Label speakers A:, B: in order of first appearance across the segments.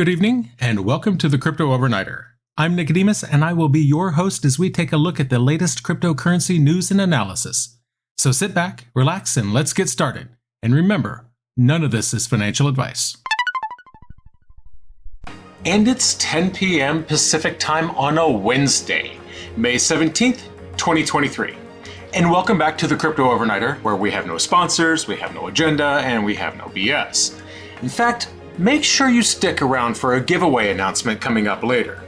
A: Good evening, and welcome to the Crypto Overnighter. I'm Nicodemus, and I will be your host as we take a look at the latest cryptocurrency news and analysis. So sit back, relax, and let's get started. And remember, none of this is financial advice. And it's 10 p.m. Pacific time on a Wednesday, May 17th, 2023. And welcome back to the Crypto Overnighter, where we have no sponsors, we have no agenda, and we have no BS. In fact, make sure you stick around for a giveaway announcement coming up later.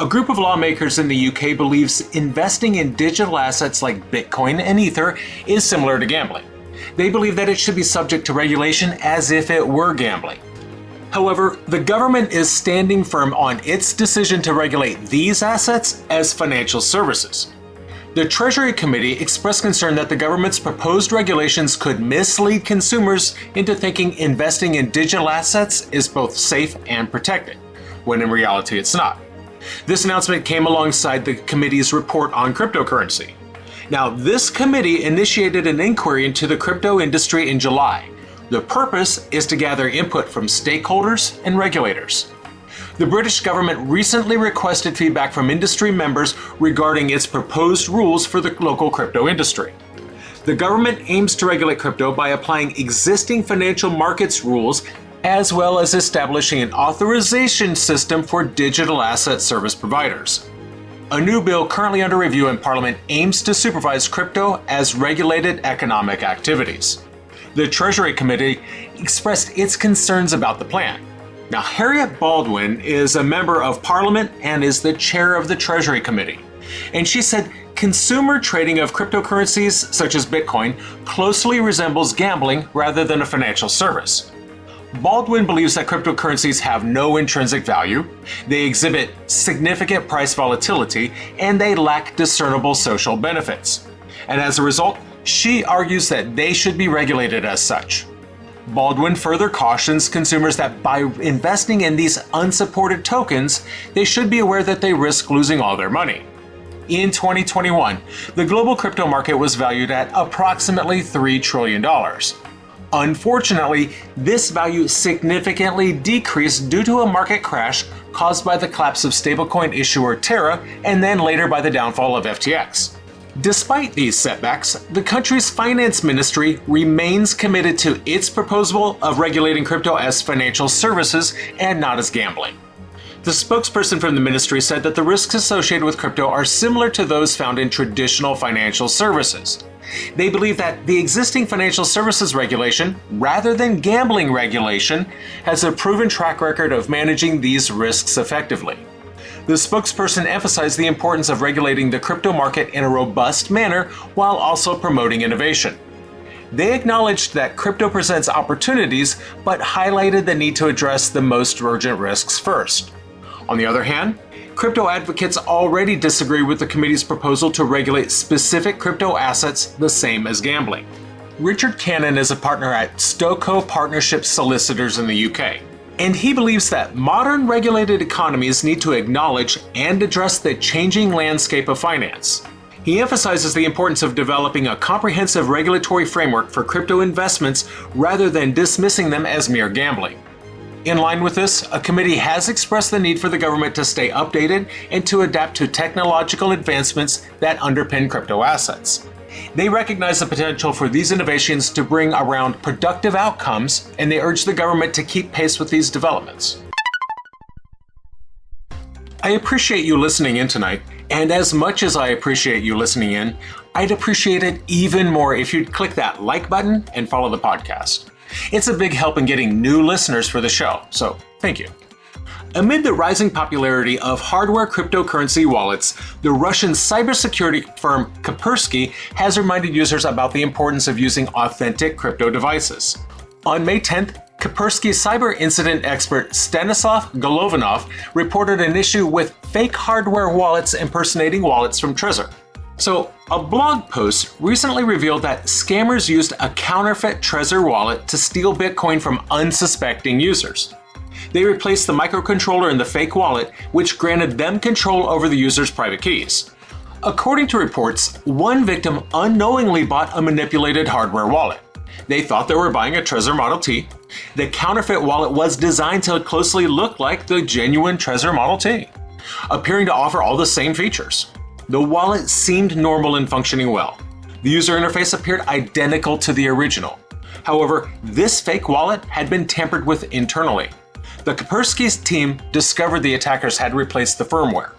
A: A group of lawmakers in the UK believes investing in digital assets like Bitcoin and Ether is similar to gambling. They believe that it should be subject to regulation as if it were gambling. However, the government is standing firm on its decision to regulate these assets as financial services. The Treasury Committee expressed concern that the government's proposed regulations could mislead consumers into thinking investing in digital assets is both safe and protected, when in reality it's not. This announcement came alongside the committee's report on cryptocurrency. Now, this committee initiated an inquiry into the crypto industry in July. The purpose is to gather input from stakeholders and regulators. The British government recently requested feedback from industry members regarding its proposed rules for the local crypto industry. The government aims to regulate crypto by applying existing financial markets rules, as well as establishing an authorization system for digital asset service providers. A new bill currently under review in Parliament aims to supervise crypto as regulated economic activities. The Treasury Committee expressed its concerns about the plan. Now, Harriet Baldwin is a member of Parliament and is the chair of the Treasury Committee. And she said consumer trading of cryptocurrencies such as Bitcoin closely resembles gambling rather than a financial service. Baldwin believes that cryptocurrencies have no intrinsic value, they exhibit significant price volatility, and they lack discernible social benefits. And as a result, she argues that they should be regulated as such. Baldwin further cautions consumers that by investing in these unsupported tokens, they should be aware that they risk losing all their money. In 2021, the global crypto market was valued at approximately $3 trillion. Unfortunately, this value significantly decreased due to a market crash caused by the collapse of stablecoin issuer Terra and then later by the downfall of FTX. Despite these setbacks, the country's finance ministry remains committed to its proposal of regulating crypto as financial services and not as gambling. The spokesperson from the ministry said that the risks associated with crypto are similar to those found in traditional financial services. They believe that the existing financial services regulation, rather than gambling regulation, has a proven track record of managing these risks effectively. The spokesperson emphasized the importance of regulating the crypto market in a robust manner while also promoting innovation. They acknowledged that crypto presents opportunities, but highlighted the need to address the most urgent risks first. On the other hand, crypto advocates already disagree with the committee's proposal to regulate specific crypto assets the same as gambling. Richard Cannon is a partner at Stoco Partnership Solicitors in the UK. And he believes that modern regulated economies need to acknowledge and address the changing landscape of finance. He emphasizes the importance of developing a comprehensive regulatory framework for crypto investments rather than dismissing them as mere gambling. In line with this, a committee has expressed the need for the government to stay updated and to adapt to technological advancements that underpin crypto assets. They recognize the potential for these innovations to bring around productive outcomes, and they urge the government to keep pace with these developments. I appreciate you listening in tonight, and as much as I appreciate you listening in, I'd appreciate it even more if you'd click that like button and follow the podcast. It's a big help in getting new listeners for the show, so thank you. Amid the rising popularity of hardware cryptocurrency wallets, the Russian cybersecurity firm Kaspersky has reminded users about the importance of using authentic crypto devices. On May 10th, Kaspersky cyber incident expert Stanislav Golovanov reported an issue with fake hardware wallets impersonating wallets from Trezor. So, a blog post recently revealed that scammers used a counterfeit Trezor wallet to steal Bitcoin from unsuspecting users. They replaced the microcontroller in the fake wallet, which granted them control over the user's private keys. According to reports, one victim unknowingly bought a manipulated hardware wallet. They thought they were buying a Trezor Model T. The counterfeit wallet was designed to closely look like the genuine Trezor Model T, appearing to offer all the same features. The wallet seemed normal and functioning well. The user interface appeared identical to the original. However, this fake wallet had been tampered with internally. The Kaspersky's team discovered the attackers had replaced the firmware.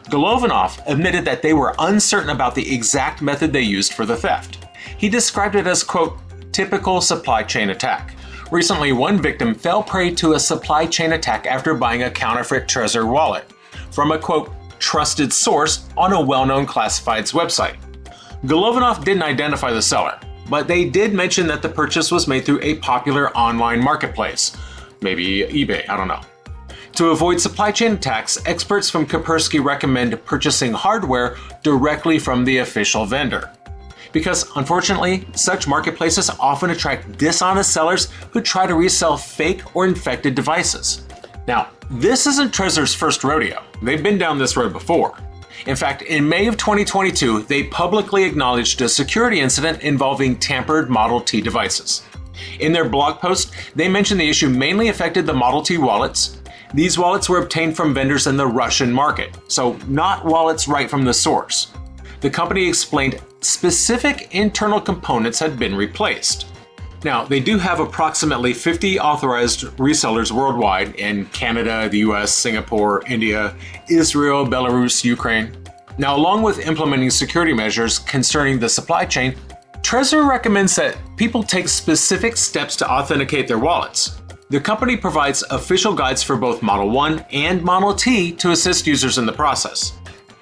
A: Golovanov admitted that they were uncertain about the exact method they used for the theft. He described it as, quote, typical supply chain attack. Recently, one victim fell prey to a supply chain attack after buying a counterfeit Trezor wallet from a, quote, trusted source on a well-known classifieds website. Golovanov didn't identify the seller, but they did mention that the purchase was made through a popular online marketplace, maybe eBay, I don't know. To avoid supply chain attacks, experts from Kaspersky recommend purchasing hardware directly from the official vendor. Because unfortunately, such marketplaces often attract dishonest sellers who try to resell fake or infected devices. Now, this isn't Trezor's first rodeo. They've been down this road before. In fact, in May of 2022, they publicly acknowledged a security incident involving tampered Model T devices. In their blog post, they mentioned the issue mainly affected the Model T wallets. These wallets were obtained from vendors in the Russian market, so not wallets right from the source. The company explained specific internal components had been replaced. Now, they do have approximately 50 authorized resellers worldwide in Canada, the US, Singapore, India, Israel, Belarus, Ukraine. Now, along with implementing security measures concerning the supply chain, Trezor recommends that people take specific steps to authenticate their wallets. The company provides official guides for both Model 1 and Model T to assist users in the process.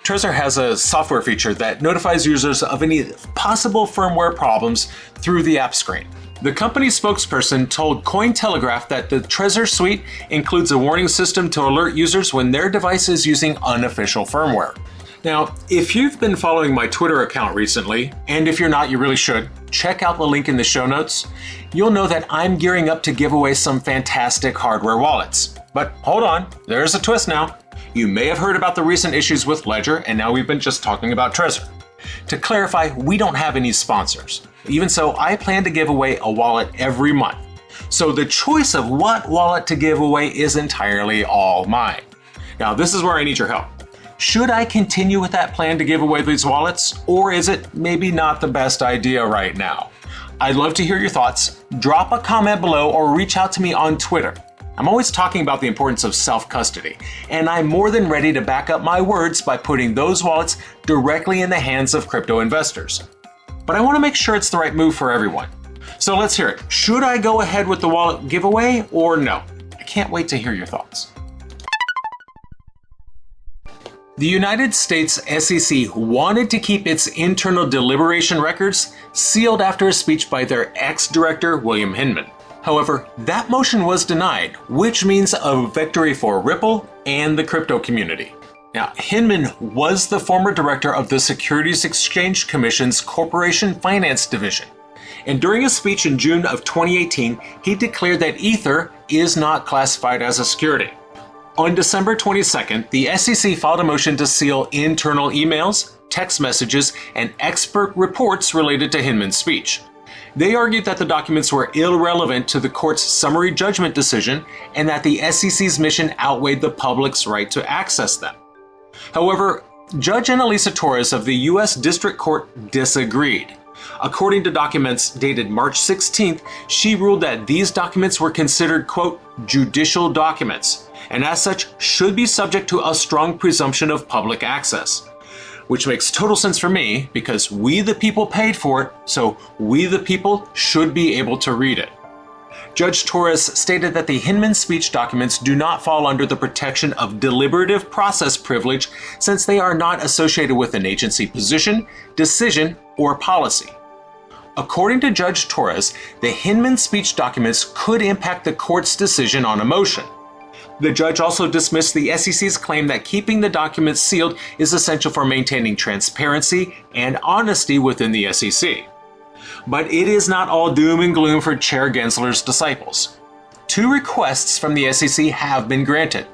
A: Trezor has a software feature that notifies users of any possible firmware problems through the app screen. The company's spokesperson told Cointelegraph that the Trezor suite includes a warning system to alert users when their device is using unofficial firmware. Now, if you've been following my Twitter account recently, and if you're not, you really should, check out the link in the show notes. You'll know that I'm gearing up to give away some fantastic hardware wallets. But hold on, there's a twist now. You may have heard about the recent issues with Ledger, and now we've been just talking about Trezor. To clarify, we don't have any sponsors. Even so, I plan to give away a wallet every month. So the choice of what wallet to give away is entirely all mine. Now, this is where I need your help. Should I continue with that plan to give away these wallets, or is it maybe not the best idea right now? I'd love to hear your thoughts. Drop a comment below or reach out to me on Twitter. I'm always talking about the importance of self-custody, and I'm more than ready to back up my words by putting those wallets directly in the hands of crypto investors. But I want to make sure it's the right move for everyone. So let's hear it. Should I go ahead with the wallet giveaway or no? I can't wait to hear your thoughts. The United States SEC wanted to keep its internal deliberation records sealed after a speech by their ex-director, William Hinsman. However, that motion was denied, which means a victory for Ripple and the crypto community. Now, Hinsman was the former director of the Securities Exchange Commission's Corporation Finance Division. And during a speech in June of 2018, he declared that Ether is not classified as a security. On December 22nd, the SEC filed a motion to seal internal emails, text messages, and expert reports related to Hinsman's speech. They argued that the documents were irrelevant to the court's summary judgment decision and that the SEC's mission outweighed the public's right to access them. However, Judge Annalisa Torres of the U.S. District Court disagreed. According to documents dated March 16th, she ruled that these documents were considered, quote, judicial documents, and as such should be subject to a strong presumption of public access. Which makes total sense for me because we the people paid for it, so we the people should be able to read it. Judge Torres stated that the Hinsman speech documents do not fall under the protection of deliberative process privilege since they are not associated with an agency position, decision, or policy. According to Judge Torres, the Hinsman speech documents could impact the court's decision on a motion. The judge also dismissed the SEC's claim that keeping the documents sealed is essential for maintaining transparency and honesty within the SEC. But it is not all doom and gloom for Chair Gensler's disciples. 2 requests from the SEC have been granted.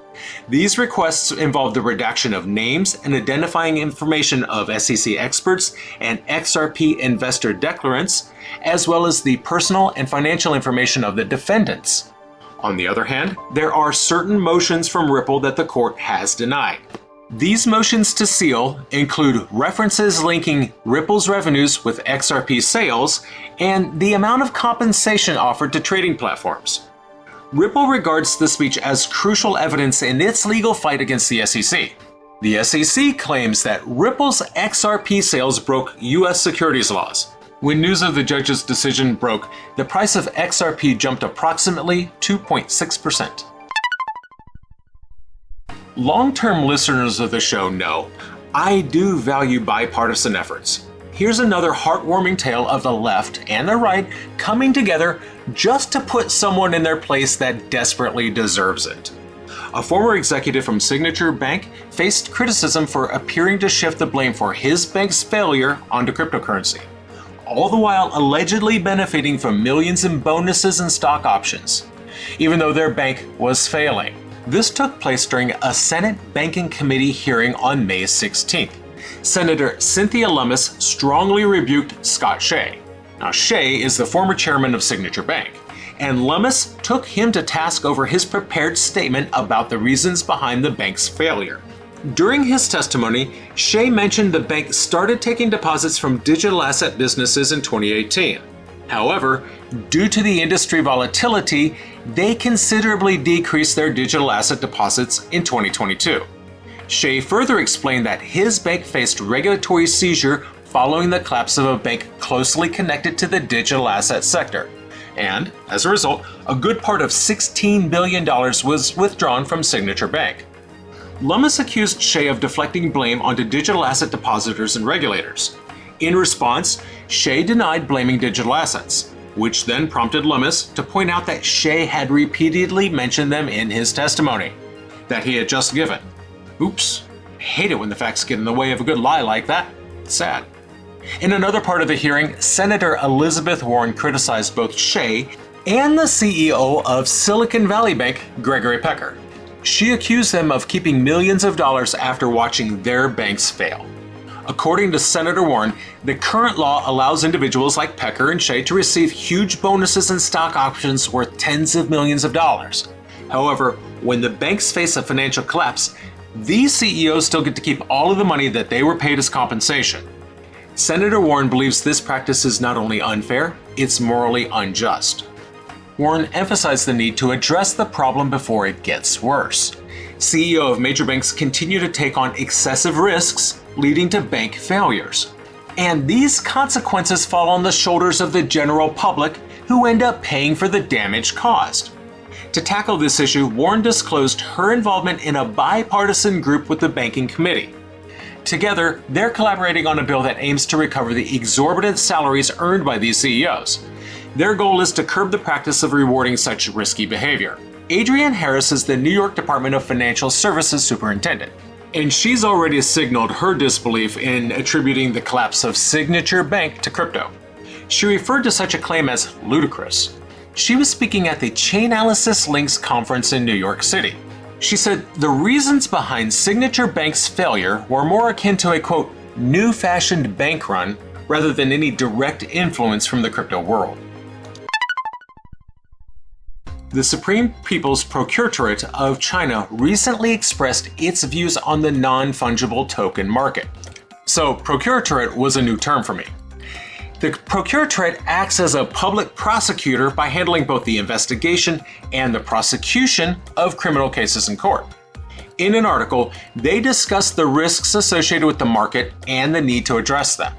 A: These requests involve the redaction of names and identifying information of SEC experts and XRP investor declarants, as well as the personal and financial information of the defendants. On the other hand, there are certain motions from Ripple that the court has denied. These motions to seal include references linking Ripple's revenues with XRP sales and the amount of compensation offered to trading platforms. Ripple regards the speech as crucial evidence in its legal fight against the SEC. The SEC claims that Ripple's XRP sales broke U.S. securities laws. When news of the judge's decision broke, the price of XRP jumped approximately 2.6%. Long-term listeners of the show know I do value bipartisan efforts. Here's another heartwarming tale of the left and the right coming together just to put someone in their place that desperately deserves it. A former executive from Signature Bank faced criticism for appearing to shift the blame for his bank's failure onto cryptocurrency, all the while allegedly benefiting from millions in bonuses and stock options, even though their bank was failing. This took place during a Senate Banking Committee hearing on May 16th. Senator Cynthia Lummis strongly rebuked Scott Shea. Now, Shea is the former chairman of Signature Bank, and Lummis took him to task over his prepared statement about the reasons behind the bank's failure. During his testimony, Shea mentioned the bank started taking deposits from digital asset businesses in 2018. However, due to the industry volatility, they considerably decreased their digital asset deposits in 2022. Shea further explained that his bank faced regulatory seizure following the collapse of a bank closely connected to the digital asset sector. And, as a result, a good part of $16 billion was withdrawn from Signature Bank. Lummis accused Shea of deflecting blame onto digital asset depositors and regulators. In response, Shea denied blaming digital assets, which then prompted Lummis to point out that Shea had repeatedly mentioned them in his testimony that he had just given. Oops, I hate it when the facts get in the way of a good lie like that. It's sad. In another part of the hearing, Senator Elizabeth Warren criticized both Shea and the CEO of Silicon Valley Bank, Gregory Pecker. She accused them of keeping millions of dollars after watching their banks fail. According to Senator Warren, the current law allows individuals like Pecker and Shea to receive huge bonuses and stock options worth tens of millions of dollars. However, when the banks face a financial collapse, these CEOs still get to keep all of the money that they were paid as compensation. Senator Warren believes this practice is not only unfair, it's morally unjust. Warren emphasized the need to address the problem before it gets worse. CEO of major banks continue to take on excessive risks, leading to bank failures. And these consequences fall on the shoulders of the general public, who end up paying for the damage caused. To tackle this issue, Warren disclosed her involvement in a bipartisan group with the Banking Committee. Together, they're collaborating on a bill that aims to recover the exorbitant salaries earned by these CEOs. Their goal is to curb the practice of rewarding such risky behavior. Adrienne Harris is the New York Department of Financial Services superintendent, and she's already signaled her disbelief in attributing the collapse of Signature Bank to crypto. She referred to such a claim as ludicrous. She was speaking at the Chainalysis Links conference in New York City. She said the reasons behind Signature Bank's failure were more akin to a, quote, new-fashioned bank run rather than any direct influence from the crypto world. The Supreme People's Procuratorate of China recently expressed its views on the non-fungible token market. So, Procuratorate was a new term for me. The Procuratorate acts as a public prosecutor by handling both the investigation and the prosecution of criminal cases in court. In an article, they discuss the risks associated with the market and the need to address them.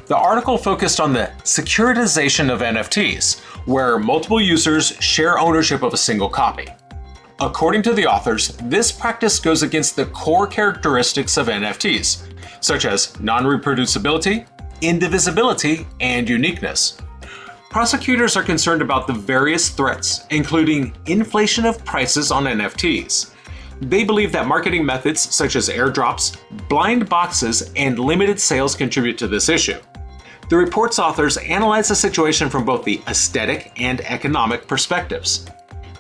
A: The article focused on the securitization of NFTs, where multiple users share ownership of a single copy. According to the authors, this practice goes against the core characteristics of NFTs, such as non-reproducibility, indivisibility, and uniqueness. Prosecutors are concerned about the various threats, including inflation of prices on NFTs. They believe that marketing methods such as airdrops, blind boxes, and limited sales contribute to this issue. The report's authors analyze the situation from both the aesthetic and economic perspectives.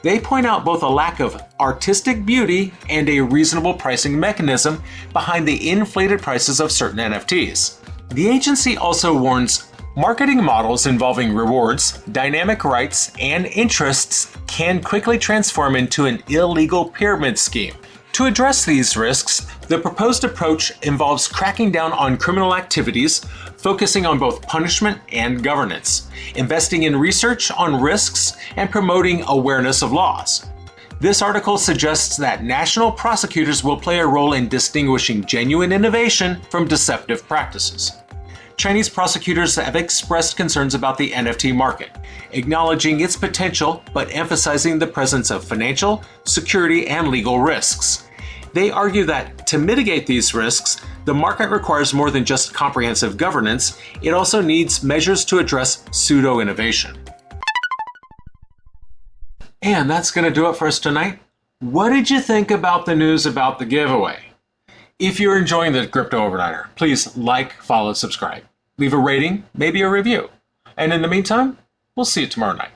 A: They point out both a lack of artistic beauty and a reasonable pricing mechanism behind the inflated prices of certain NFTs. The agency also warns marketing models involving rewards, dynamic rights, and interests can quickly transform into an illegal pyramid scheme. To address these risks, the proposed approach involves cracking down on criminal activities, focusing on both punishment and governance, investing in research on risks, and promoting awareness of laws. This article suggests that national prosecutors will play a role in distinguishing genuine innovation from deceptive practices. Chinese prosecutors have expressed concerns about the NFT market, acknowledging its potential but emphasizing the presence of financial, security, and legal risks. They argue that to mitigate these risks, the market requires more than just comprehensive governance, it also needs measures to address pseudo-innovation. And that's going to do it for us tonight. What did you think about the news about the giveaway? If you're enjoying the Crypto Overnighter, please like, follow, subscribe. Leave a rating, maybe a review. And in the meantime, we'll see you tomorrow night.